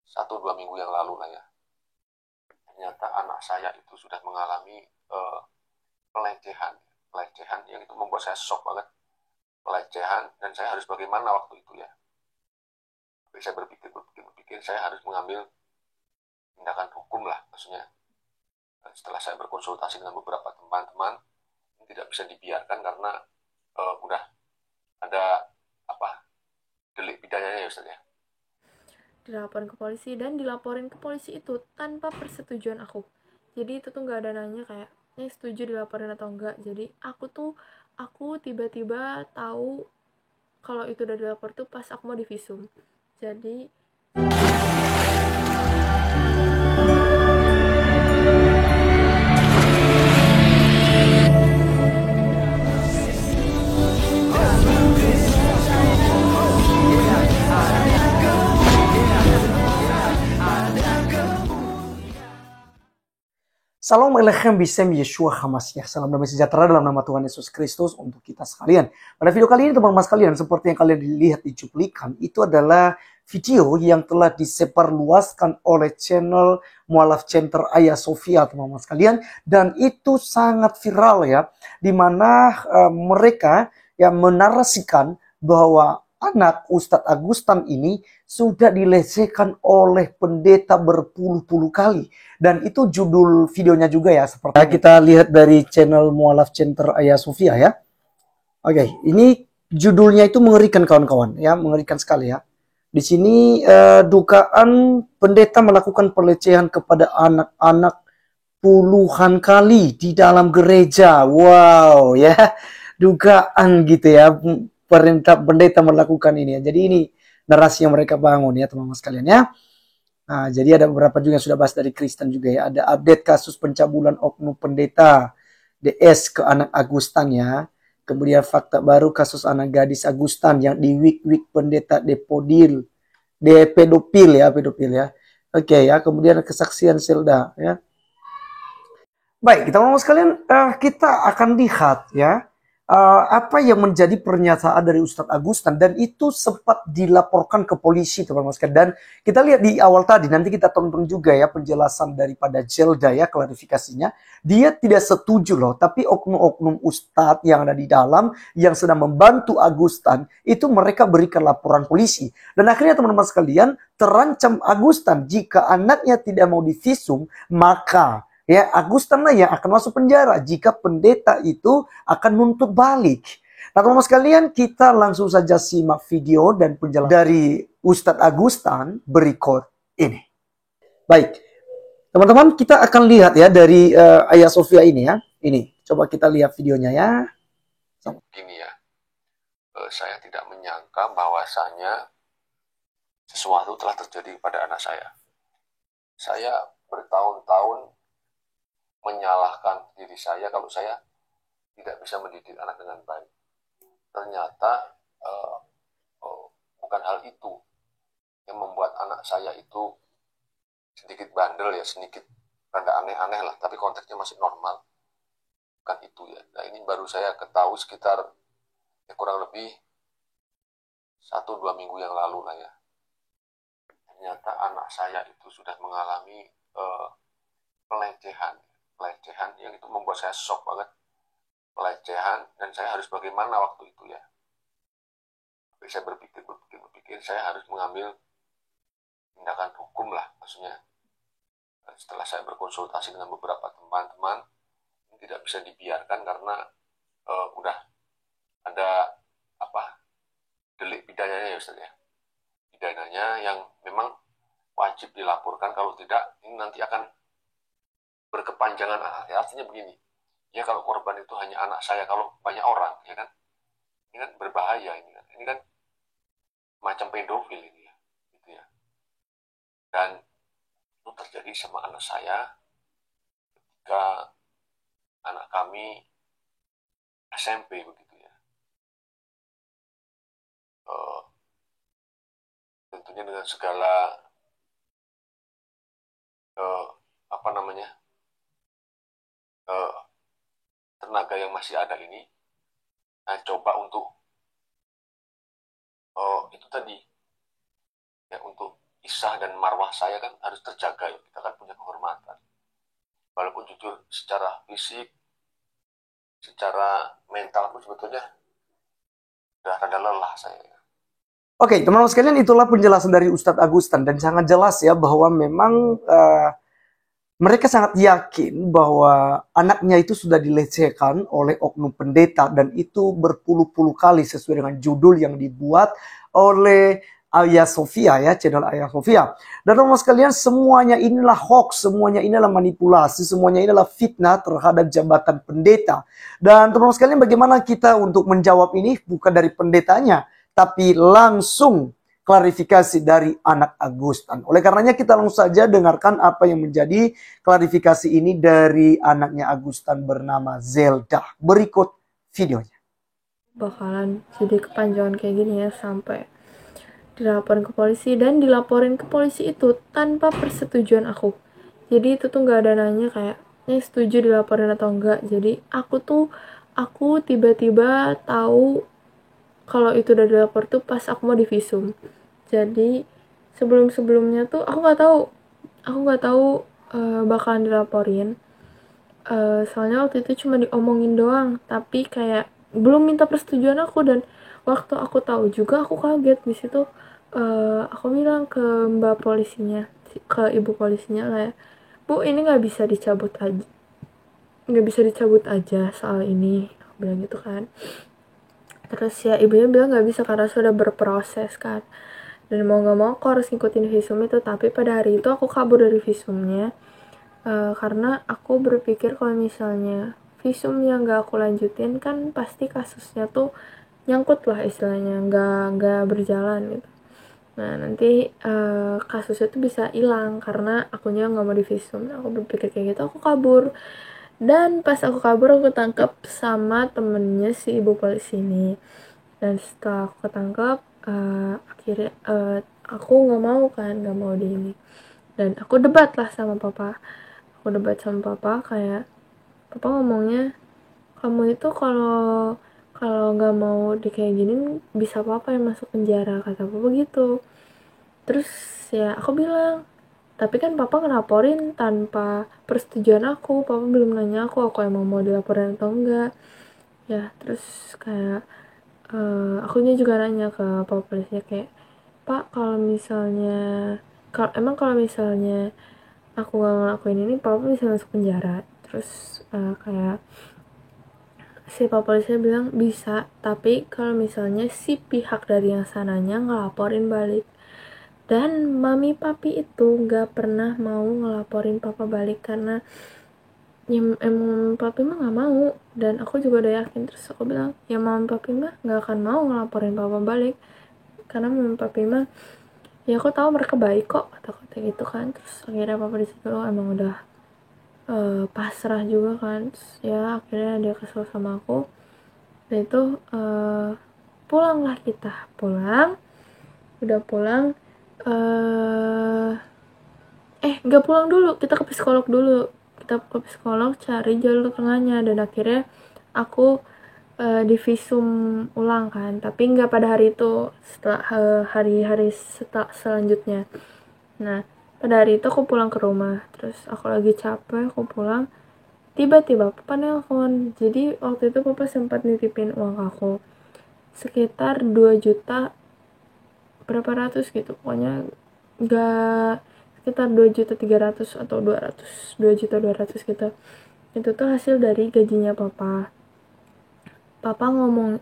1-2 minggu yang lalu lah ya. Ternyata anak saya itu sudah mengalami pelecehan yang itu membuat saya shock banget. Pelecehan, dan saya harus bagaimana waktu itu ya. Tapi saya berpikir saya harus mengambil tindakan hukum lah, maksudnya. Dan setelah saya berkonsultasi dengan beberapa teman-teman, ini tidak bisa dibiarkan karena udah ada apa delik pidananya ya Ustaz ya. Dilaporin ke polisi, dan dilaporin ke polisi itu tanpa persetujuan aku. Jadi itu tuh nggak ada nanya kayak ini setuju dilaporin atau enggak. Jadi aku tiba-tiba tahu kalau itu udah dilapor tuh pas aku mau divisum. Jadi Salam Elechem Bisem Yeshua HaMashiach. Salam damai sejahtera dalam nama Tuhan Yesus Kristus untuk kita sekalian. Pada video kali ini teman-teman sekalian, seperti yang kalian lihat di cuplikan, itu adalah video yang telah disebarluaskan oleh channel Mualaf Center Ayah Sofia teman-teman sekalian. Dan itu sangat viral ya, di mana mereka yang menarasikan bahwa anak Ustadz Agustan ini sudah dilecehkan oleh pendeta berpuluh-puluh kali. Dan itu judul videonya juga ya. Seperti kita lihat dari channel Mualaf Center Ayah Sofia ya. Oke, ini judulnya itu mengerikan kawan-kawan ya. Mengerikan sekali ya. Di sini dugaan pendeta melakukan pelecehan kepada anak-anak puluhan kali di dalam gereja. Wow ya. Dugaan gitu ya. Pendeta melakukan ini ya. Jadi ini narasi yang mereka bangun ya teman-teman sekalian ya. Nah, jadi ada beberapa juga yang sudah bahas dari Kristen juga ya. Ada update kasus pencabulan oknum pendeta DS ke anak Agustan ya. Kemudian fakta baru kasus anak gadis Agustan yang di week pendeta pedofil ya. Oke ya, kemudian kesaksian Selda ya. Baik, kita mau sekalian kita akan lihat ya apa yang menjadi pernyataan dari Ustadz Agustan, dan itu sempat dilaporkan ke polisi teman-teman sekalian. Dan kita lihat di awal tadi, nanti kita tonton juga ya penjelasan daripada Zelda ya, klarifikasinya. Dia tidak setuju loh, tapi oknum-oknum Ustadz yang ada di dalam yang sedang membantu Agustan itu mereka berikan laporan polisi. Dan akhirnya teman-teman sekalian, terancam Agustan jika anaknya tidak mau divisum, maka ya Agustan lah yang akan masuk penjara jika pendeta itu akan nuntut balik. Nah teman-teman sekalian, kita langsung saja simak video dan penjelasan dari Ustadz Agustan berikut ini. Baik, teman-teman, kita akan lihat ya dari Ayah Sofia ini ya. Ini, coba kita lihat videonya ya. Gini ya, saya tidak menyangka bahwasanya sesuatu telah terjadi pada anak saya. Saya bertahun-tahun menyalahkan diri saya kalau saya tidak bisa mendidik anak dengan baik. Ternyata bukan hal itu yang membuat anak saya itu sedikit bandel ya, sedikit rada aneh-aneh lah, tapi konteksnya masih normal. Bukan itu ya. Nah ini baru saya ketahui sekitar ya kurang lebih 1-2 minggu yang lalu lah ya. Ternyata anak saya itu sudah mengalami pelecehan yang itu membuat saya shock banget. Pelecehan, dan saya harus bagaimana waktu itu ya. Tapi saya berpikir saya harus mengambil tindakan hukum lah, maksudnya. Dan setelah saya berkonsultasi dengan beberapa teman-teman, ini tidak bisa dibiarkan karena udah ada delik pidananya ya Ustaz ya. Pidananya yang memang wajib dilaporkan, kalau tidak ini nanti akan berkepanjangan. Ya, artinya begini, ya kalau korban itu hanya anak saya, kalau banyak orang ya kan, ini kan berbahaya, ini kan macam pedofil ini ya, gitu ya. Dan itu terjadi sama anak saya ketika anak kami SMP begitu ya. Tentunya dengan segala apa namanya tenaga yang masih ada ini, nah coba untuk itu tadi ya, untuk isah dan marwah saya kan harus terjaga ya. Kita kan punya kehormatan. Walaupun jujur secara fisik, secara mental pun sebetulnya udah rada lelah saya. Oke, teman-teman sekalian, itulah penjelasan dari Ustadz Agustan, dan sangat jelas ya bahwa memang mereka sangat yakin bahwa anaknya itu sudah dilecehkan oleh oknum pendeta, dan itu berpuluh-puluh kali sesuai dengan judul yang dibuat oleh Ayah Sofia ya, channel Ayah Sofia. Dan teman-teman sekalian, semuanya inilah hoax, semuanya inilah manipulasi, semuanya inilah fitnah terhadap jabatan pendeta. Dan teman-teman sekalian, bagaimana kita untuk menjawab ini? Bukan dari pendetanya, tapi langsung klarifikasi dari anak Agustan. Oleh karenanya kita langsung saja dengarkan apa yang menjadi klarifikasi ini dari anaknya Agustan bernama Zelda. Berikut videonya. Bakalan jadi kepanjangan kayak gini ya, sampai dilaporin ke polisi, dan dilaporin ke polisi itu tanpa persetujuan aku. Jadi itu tuh nggak ada nanya kayak setuju dilaporin atau enggak. Jadi aku tiba-tiba tahu kalau itu udah dilapor tuh pas aku mau divisum. Jadi sebelumnya tuh aku nggak tahu bakalan dilaporin. Soalnya waktu itu cuma diomongin doang, tapi kayak belum minta persetujuan aku. Dan waktu aku tahu juga aku kaget. Di situ aku bilang ke mbak polisinya, ke ibu polisinya kayak, Bu, ini nggak bisa dicabut aja soal ini, aku bilang gitu kan. Terus ya ibunya bilang nggak bisa karena sudah berproses kan, dan mau nggak mau aku harus ngikutin visum itu. Tapi pada hari itu aku kabur dari visumnya karena aku berpikir kalau misalnya visum yang nggak aku lanjutin kan pasti kasusnya tuh nyangkut lah istilahnya, nggak berjalan gitu. Nah nanti kasusnya tuh bisa hilang karena akunya nggak mau divisum. Aku berpikir kayak gitu, aku kabur. Dan pas aku kabur aku tangkap sama temennya si ibu polisi ini. Dan setelah aku ketangkep akhirnya aku nggak mau di ini. Dan aku debat lah sama papa. Kayak papa ngomongnya, kamu itu kalau nggak mau di kayak gini bisa papa yang masuk penjara, kata papa gitu. Terus ya aku bilang, tapi kan papa ngelaporin tanpa persetujuan aku, papa belum nanya aku emang mau dilaporin atau enggak. Ya terus kayak akunya juga nanya ke papa polisinya kayak, Pak, kalau misalnya aku nggak ngelakuin ini papa bisa masuk penjara. Terus kayak si papa polisinya bilang bisa, tapi kalau misalnya si pihak dari yang sananya ngelaporin balik. Dan mami papi itu gak pernah mau ngelaporin papa balik karena ya emang papi mah gak mau, dan aku juga udah yakin. Terus aku bilang ya mami papi mah gak akan mau ngelaporin papa balik karena mami papi mah ya aku tahu mereka baik kok, kata gitu kan. Terus akhirnya papa disitu emang udah pasrah juga kan. Terus ya akhirnya dia kesel sama aku, dan itu pulanglah kita. Udah pulang nggak pulang dulu, kita ke psikolog dulu. Kita ke psikolog cari jalur tengahnya, dan akhirnya aku divisum ulang kan, tapi nggak pada hari itu, setelah hari-hari selanjutnya. Nah pada hari itu aku pulang ke rumah, terus aku lagi capek, aku pulang, tiba-tiba papa nelpon. Jadi waktu itu papa sempat nitipin uang aku sekitar 2 juta berapa ratus gitu, pokoknya nggak, sekitar 2.300.000 atau 2.200.000 gitu. Itu tuh hasil dari gajinya papa. Papa ngomong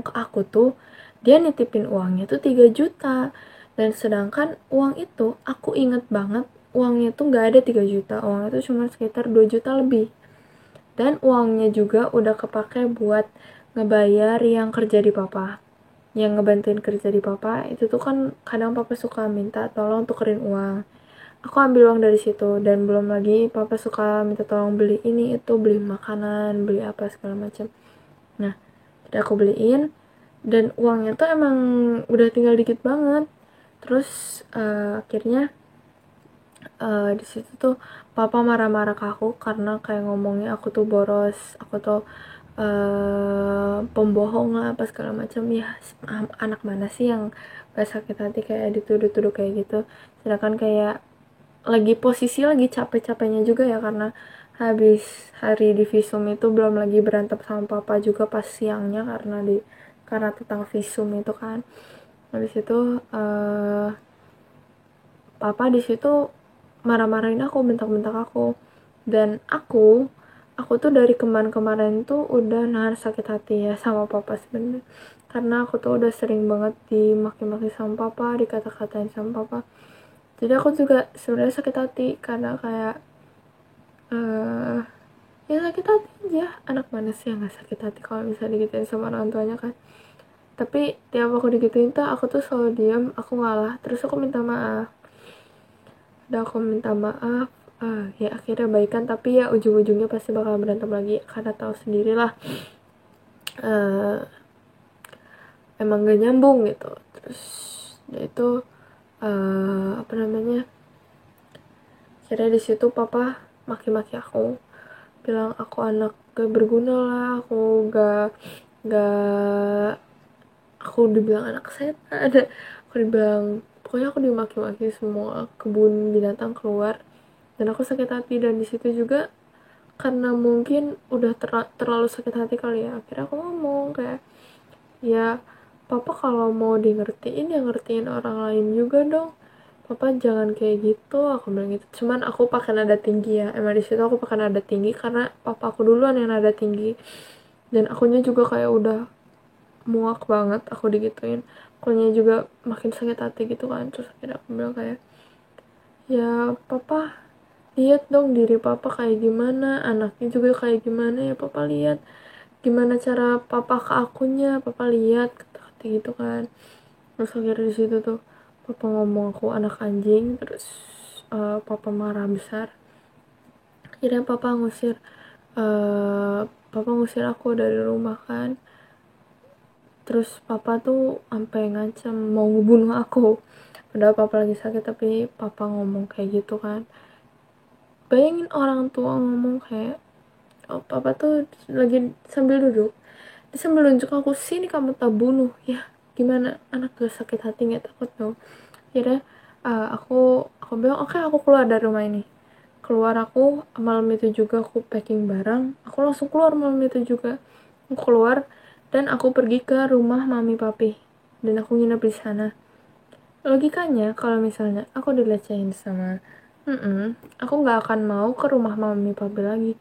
ke aku tuh dia nitipin uangnya tuh 3 juta, dan sedangkan uang itu aku inget banget uangnya tuh nggak ada 3 juta, uangnya tuh cuma sekitar 2 juta lebih. Dan uangnya juga udah kepake buat ngebayar yang kerja di papa, yang ngebantuin kerja di papa. Itu tuh kan kadang papa suka minta tolong tukerin uang, aku ambil uang dari situ. Dan belum lagi papa suka minta tolong beli ini itu, beli makanan, beli apa segala macam. Nah jadi aku beliin, dan uangnya tuh emang udah tinggal dikit banget. Terus akhirnya di situ tuh papa marah-marah ke aku karena kayak ngomongnya aku tuh boros, aku tuh pembohong lah apa segala macam. Ya anak mana sih yang gak sakit hati kayak dituduh-tuduh kayak gitu. Sedangkan kayak posisi lagi capek-capeknya juga ya, karena habis hari di visum itu belum lagi berantem sama papa juga pas siangnya karena tentang visum itu kan. Habis itu papa di situ marah-marahin aku, bentak-bentak aku. Dan aku tuh dari kemarin tuh udah nahan sakit hati ya sama papa sebenarnya, karena aku tuh udah sering banget dimaki-maki sama papa, dikata-katain sama papa. Jadi aku juga sebenarnya sakit hati karena kayak ya sakit hati aja. Anak mana sih yang gak sakit hati kalau misalnya digituin sama orang tuanya kan. Tapi tiap aku digituin tuh aku tuh selalu diam, aku ngalah, terus aku minta maaf. Udah aku minta maaf, ya akhirnya baikan, tapi ya ujung-ujungnya pasti bakal berantem lagi karena tahu sendirilah, emang gak nyambung gitu. Terus itu apa namanya, akhirnya di situ papa maki-maki aku, bilang aku anak gak berguna lah, aku aku dibilang anak setan, aku dibilang, pokoknya aku dimaki-maki, semua kebun binatang keluar. Dan aku sakit hati, dan di situ juga karena mungkin udah terlalu sakit hati kali ya, akhirnya aku ngomong kayak, ya papa kalau mau di ngertiin ya ngertiin orang lain juga dong, papa jangan kayak gitu, aku bilang gitu. Cuman aku pakai nada tinggi ya, emang di situ aku pakai nada tinggi karena papa aku duluan yang nada tinggi, dan akunya juga kayak udah muak banget aku digituin, akunya juga makin sakit hati gitu kan. Terus akhirnya aku bilang kayak, ya papa lihat dong diri papa kayak gimana, anaknya juga kayak gimana, ya papa lihat gimana cara papa ke akunya, papa lihat, kata-kata gitu kan. Terus akhirnya di situ tuh papa ngomong aku anak anjing, terus papa marah besar. Akhirnya papa ngusir aku dari rumah kan. Terus papa tuh sampai ngancam mau ngebunuh aku, padahal papa lagi sakit, tapi papa ngomong kayak gitu kan. Bayangin orang tua ngomong kayak, oh, papa tuh lagi sambil duduk, dia sambil nunjuk aku, sini kamu tak bunuh ya. Gimana anak gak sakit hati, gak takut dong. Akhirnya aku bilang oke, aku keluar dari rumah ini. Keluar aku malam itu juga, aku packing barang, aku langsung keluar malam itu juga. Aku keluar dan aku pergi ke rumah mami papi, dan aku nginep di sana. Logikanya kalau misalnya aku dilecehin sama aku nggak akan mau ke rumah mami papi lagi.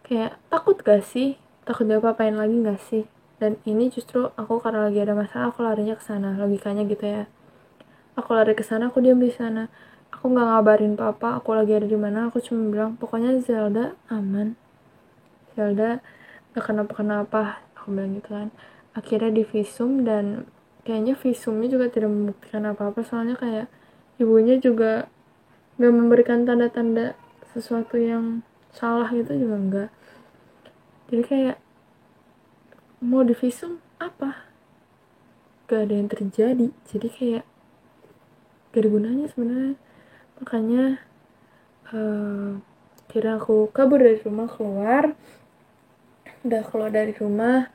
Kayak takut gak sih, takut dia apain lagi gak sih. Dan ini justru aku karena lagi ada masalah, aku larinya ke sana, logikanya gitu ya. Aku lari ke sana, aku diam di sana, aku nggak ngabarin papa aku lagi ada di mana. Aku cuma bilang pokoknya Zelda aman, Zelda gak kenapa-kenapa, aku bilang gitu kan. Akhirnya di visum, dan kayaknya visumnya juga tidak membuktikan apa-apa, soalnya kayak ibunya juga gak memberikan tanda-tanda sesuatu yang salah gitu juga enggak. Jadi kayak mau di visum apa, gak ada yang terjadi. Jadi kayak gak ada gunanya sebenarnya. Makanya kira aku kabur dari rumah, udah keluar dari rumah.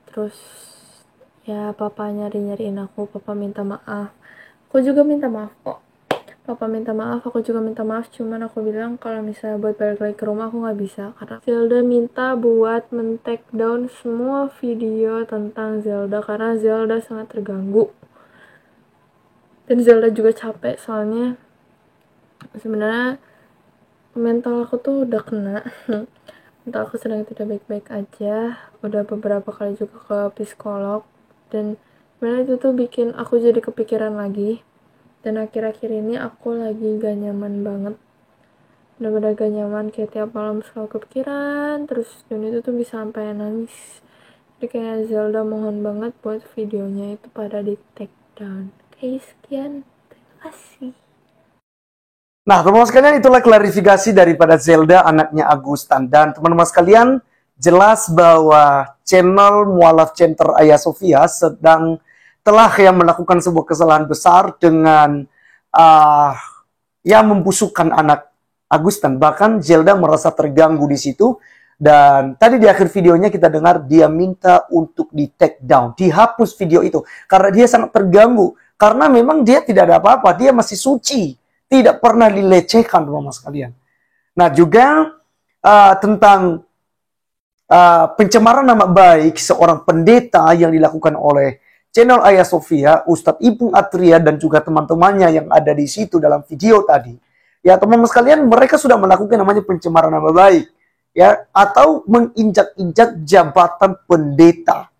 Terus ya papa nyariin aku, papa minta maaf, aku juga minta maaf kok. Papa minta maaf, aku juga minta maaf. Cuman aku bilang kalau misalnya buat balik lagi ke rumah aku nggak bisa, karena Zelda minta buat men-take down semua video tentang Zelda karena Zelda sangat terganggu. Dan Zelda juga capek, soalnya sebenarnya mental aku tuh udah kena. Mental aku sedang tidak baik-baik aja. Udah beberapa kali juga ke psikolog, dan sebenarnya itu tuh bikin aku jadi kepikiran lagi. Dan akhir-akhir ini aku lagi gak nyaman banget, bener-bener gak nyaman, kayak tiap malam selalu kepikiran terus, dan itu tuh bisa sampai nangis. Jadi kayak Zelda mohon banget buat videonya itu pada di take down. Oke, sekian, terima kasih. Nah, teman-teman sekalian, itulah klarifikasi daripada Zelda, anaknya Agustan. Dan teman-teman sekalian, jelas bahwa channel Mualaf Center Ayah Sofia telah melakukan sebuah kesalahan besar dengan membusukkan anak Agustan. Bahkan Zelda merasa terganggu di situ, Dan tadi di akhir videonya kita dengar dia minta untuk di take down, dihapus video itu. Karena dia sangat terganggu. Karena memang dia tidak ada apa-apa, dia masih suci. Tidak pernah dilecehkan, teman-teman sekalian. Nah juga tentang pencemaran nama baik seorang pendeta yang dilakukan oleh channel Ayah Sofia, Ustadz Ipung Atria, dan juga teman-temannya yang ada di situ dalam video tadi. Ya teman-teman sekalian, mereka sudah melakukan namanya pencemaran nama baik. Ya, atau menginjak-injak jabatan pendeta.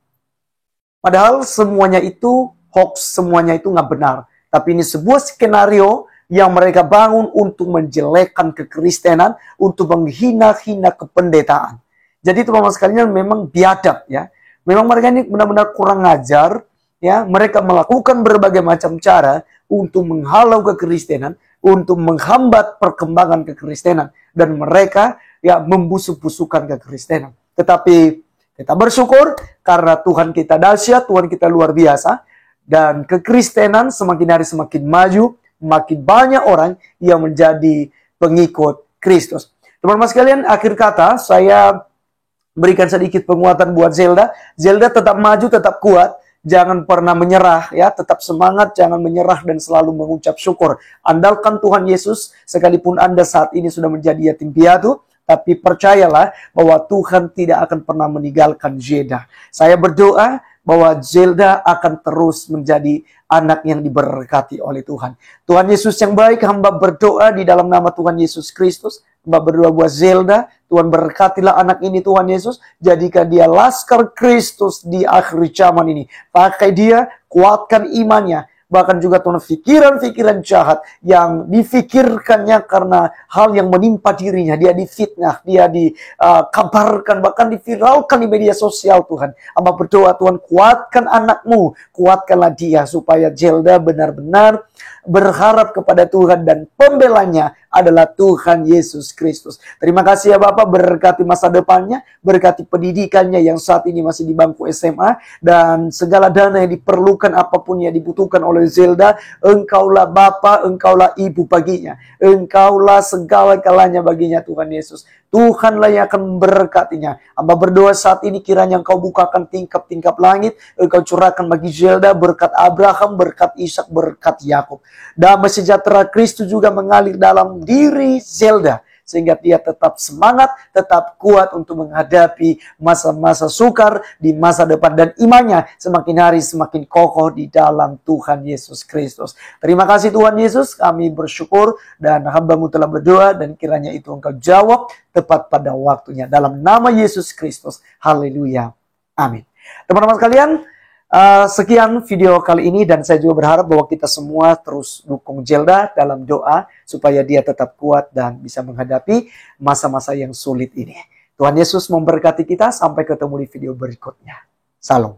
Padahal semuanya itu hoax, semuanya itu nggak benar. Tapi ini sebuah skenario yang mereka bangun untuk menjelekkan kekristenan, untuk menghina-hina kependetaan. Jadi teman-teman sekalian memang biadab ya. Memang mereka ini benar-benar kurang ajar ya. Mereka melakukan berbagai macam cara untuk menghalau kekristenan, untuk menghambat perkembangan kekristenan, dan mereka ya membusuk-busukan kekristenan. Tetapi kita bersyukur karena Tuhan kita dahsyat, Tuhan kita luar biasa, dan kekristenan semakin hari semakin maju, makin banyak orang yang menjadi pengikut Kristus. Teman-teman sekalian, akhir kata saya berikan sedikit penguatan buat Zelda. Zelda tetap maju, tetap kuat. Jangan pernah menyerah ya, tetap semangat, jangan menyerah dan selalu mengucap syukur. Andalkan Tuhan Yesus sekalipun Anda saat ini sudah menjadi yatim piatu, tapi percayalah bahwa Tuhan tidak akan pernah meninggalkan Zelda. Saya berdoa bahwa Zelda akan terus menjadi anak yang diberkati oleh Tuhan. Tuhan Yesus yang baik, hamba berdoa di dalam nama Tuhan Yesus Kristus. Hamba berdoa buat Zelda, Tuhan berkatilah anak ini Tuhan Yesus. Jadikan dia laskar Kristus di akhir zaman ini. Pakai dia, kuatkan imannya. Bahkan juga Tuhan pikiran-pikiran jahat yang difikirkannya karena hal yang menimpa dirinya. Dia difitnah, dia dikabarkan, bahkan diviralkan di media sosial Tuhan. Hamba berdoa Tuhan kuatkan anakmu, kuatkanlah dia supaya Zelda benar-benar berharap kepada Tuhan dan pembelanya adalah Tuhan Yesus Kristus. Terima kasih ya Bapak, berkati masa depannya, berkati pendidikannya yang saat ini masih di bangku SMA, dan segala dana yang diperlukan apapun yang dibutuhkan oleh Zelda. Engkaulah Bapa, engkaulah Ibu baginya, engkaulah segala-galanya baginya Tuhan Yesus. Tuhanlah yang akan memberkatinya. Hamba berdoa saat ini kiranya Engkau bukakan tingkap-tingkap langit, Engkau curahkan bagi Zelda berkat Abraham, berkat Ishak, berkat Yakub. Damai sejahtera Kristus juga mengalir dalam diri Zelda, sehingga dia tetap semangat, tetap kuat untuk menghadapi masa-masa sukar di masa depan, dan imannya semakin hari semakin kokoh di dalam Tuhan Yesus Kristus. Terima kasih Tuhan Yesus, kami bersyukur dan hamba-Mu telah berdoa, dan kiranya itu Engkau jawab tepat pada waktunya. Dalam nama Yesus Kristus, haleluya, amin. Teman-teman sekalian, sekian video kali ini, dan saya juga berharap bahwa kita semua terus dukung Zelda dalam doa supaya dia tetap kuat dan bisa menghadapi masa-masa yang sulit ini. Tuhan Yesus memberkati kita, sampai ketemu di video berikutnya. Salam.